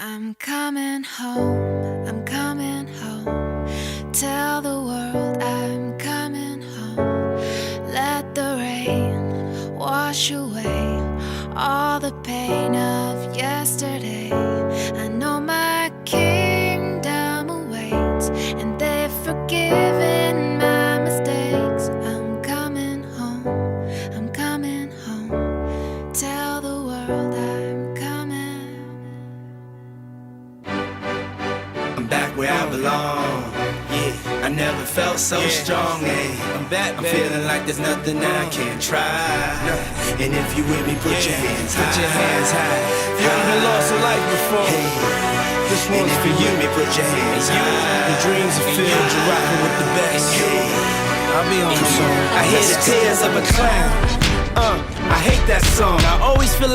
I'm coming home, I'm coming home. Tell the world I'm coming home. Let the rain wash away all the pain of yesterday. I know my kingdom awaits, and they've forgiven my mistakes. I'm coming home, I'm coming home. Tell the world I'm coming. I'm back where I belong. Yeah, I never felt so strong. I'm back, I'm feeling like there's nothing I can't try. And if you with me, put your hands high. Put your hands high. You haven't lost a life before. This one's for you. Put your hands high. Your dreams are filled. You're rocking with the best. I'll be on the song. I hear the tears of a clown. I hate that song. I always feel like